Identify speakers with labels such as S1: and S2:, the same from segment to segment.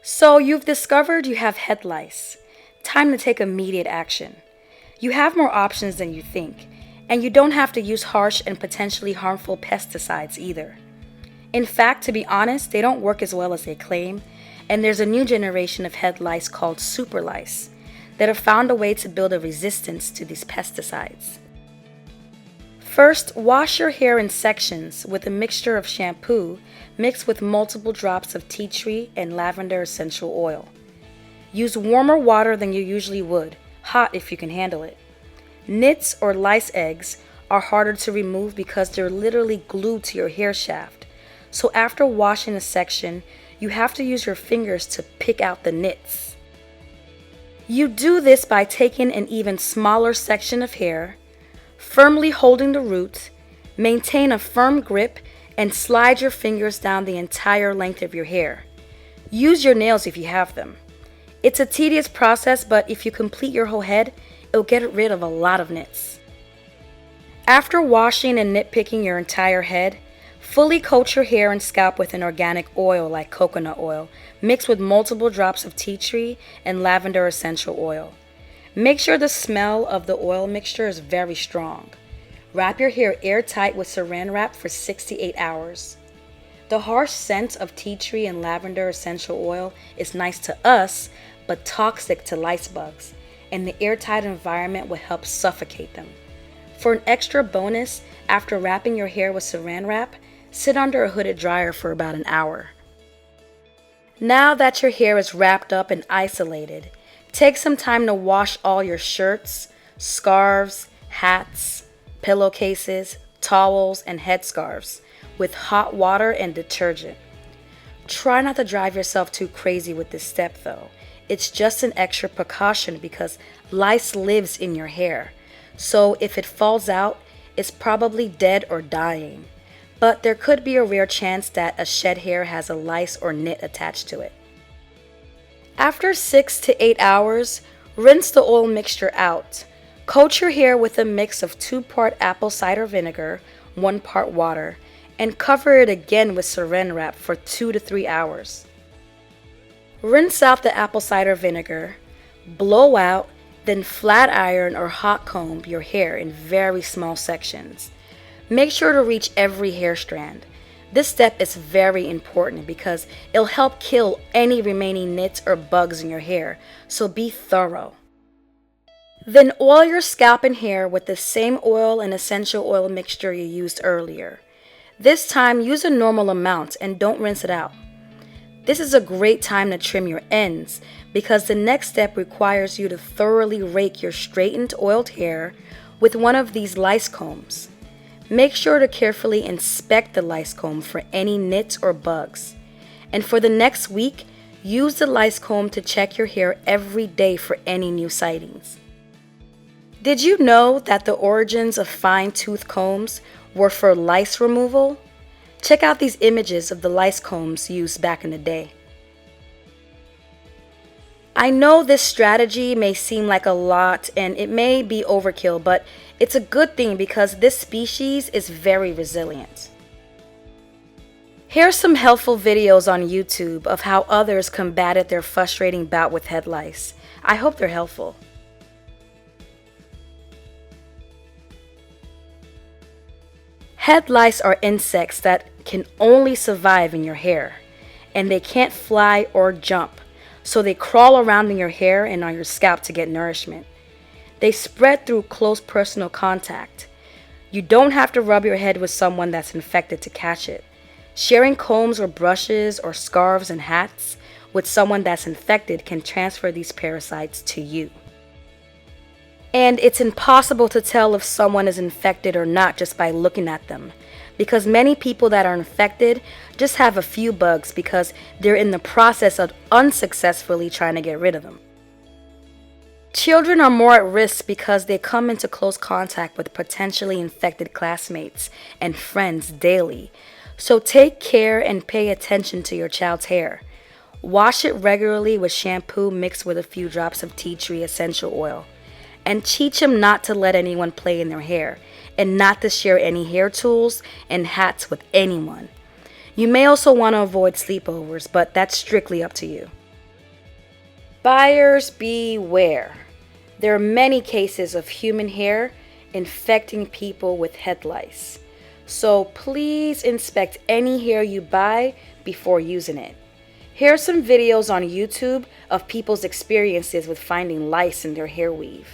S1: So you've discovered you have head lice. Time to take immediate action. You have more options than you think, and you don't have to use harsh and potentially harmful pesticides either. In fact, to be honest, they don't work as well as they claim, and there's a new generation of head lice called super lice that have found a way to build a resistance to these pesticides. First, wash your hair in sections with a mixture of shampoo mixed with multiple drops of tea tree and lavender essential oil. Use warmer water than you usually would, hot if you can handle it. Nits or lice eggs are harder to remove because they're literally glued to your hair shaft. So after washing a section, you have to use your fingers to pick out the nits. You do this by taking an even smaller section of hair, firmly holding the root, maintain a firm grip, and slide your fingers down the entire length of your hair. Use your nails if you have them. It's a tedious process, but if you complete your whole head, it'll get rid of a lot of nits. After washing and nitpicking your entire head, fully coat your hair and scalp with an organic oil like coconut oil, mixed with multiple drops of tea tree and lavender essential oil. Make sure the smell of the oil mixture is very strong. Wrap your hair airtight with saran wrap for 6 to 8 hours. The harsh scent of tea tree and lavender essential oil is nice to us, but toxic to lice bugs, and the airtight environment will help suffocate them. For an extra bonus, after wrapping your hair with saran wrap, sit under a hooded dryer for about an hour. Now that your hair is wrapped up and isolated, take some time to wash all your shirts, scarves, hats, pillowcases, towels, and headscarves with hot water and detergent. Try not to drive yourself too crazy with this step though. It's just an extra precaution because lice lives in your hair. So if it falls out, it's probably dead or dying. But there could be a rare chance that a shed hair has a lice or nit attached to it. After 6 to 8 hours, rinse the oil mixture out. Coat your hair with a mix of 2-part apple cider vinegar, 1 part water, and cover it again with saran wrap for 2 to 3 hours. Rinse out the apple cider vinegar, blow out, then flat iron or hot comb your hair in very small sections. Make sure to reach every hair strand. This step is very important because it'll help kill any remaining nits or bugs in your hair, so be thorough. Then oil your scalp and hair with the same oil and essential oil mixture you used earlier. This time use a normal amount and don't rinse it out. This is a great time to trim your ends because the next step requires you to thoroughly rake your straightened oiled hair with one of these lice combs. Make sure to carefully inspect the lice comb for any nits or bugs. And for the next week, use the lice comb to check your hair every day for any new sightings. Did you know that the origins of fine-tooth combs were for lice removal? Check out these images of the lice combs used back in the day. I know this strategy may seem like a lot and it may be overkill, but it's a good thing because this species is very resilient. Here's some helpful videos on YouTube of how others combated their frustrating bout with head lice. I hope they're helpful. Head lice are insects that can only survive in your hair, and they can't fly or jump, so they crawl around in your hair and on your scalp to get nourishment. They spread through close personal contact. You don't have to rub your head with someone that's infected to catch it. Sharing combs or brushes or scarves and hats with someone that's infected can transfer these parasites to you. And it's impossible to tell if someone is infected or not just by looking at them, because many people that are infected just have a few bugs because they're in the process of unsuccessfully trying to get rid of them. Children are more at risk because they come into close contact with potentially infected classmates and friends daily. So take care and pay attention to your child's hair. Wash it regularly with shampoo mixed with a few drops of tea tree essential oil. And teach them not to let anyone play in their hair and not to share any hair tools and hats with anyone. You may also want to avoid sleepovers, but that's strictly up to you. Buyers beware. There are many cases of human hair infecting people with head lice. So please inspect any hair you buy before using it. Here are some videos on YouTube of people's experiences with finding lice in their hair weave.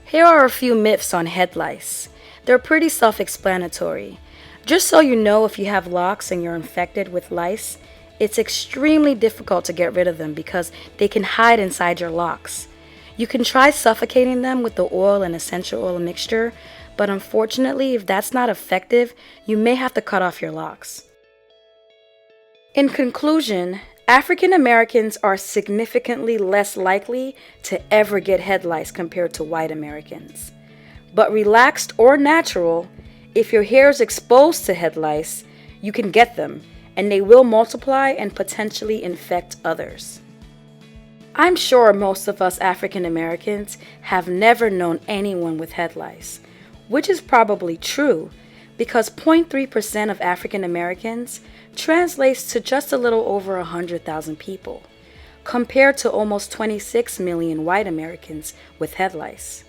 S1: Here are a few myths on head lice. They're pretty self-explanatory. Just so you know, if you have locks and you're infected with lice, it's extremely difficult to get rid of them because they can hide inside your locks. You can try suffocating them with the oil and essential oil mixture, but unfortunately, if that's not effective, you may have to cut off your locks. In conclusion, African Americans are significantly less likely to ever get head lice compared to white Americans. But relaxed or natural, if your hair is exposed to head lice, you can get them, and they will multiply and potentially infect others. I'm sure most of us African Americans have never known anyone with head lice, which is probably true because 0.3% of African Americans translates to just a little over 100,000 people, compared to almost 26 million white Americans with head lice.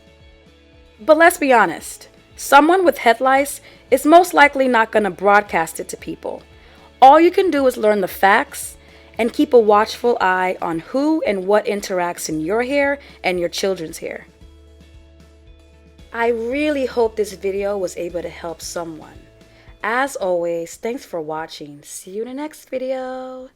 S1: But let's be honest, someone with head lice is most likely not going to broadcast it to people. All you can do is learn the facts and keep a watchful eye on who and what interacts in your hair and your children's hair. I really hope this video was able to help someone. As always, thanks for watching. See you in the next video.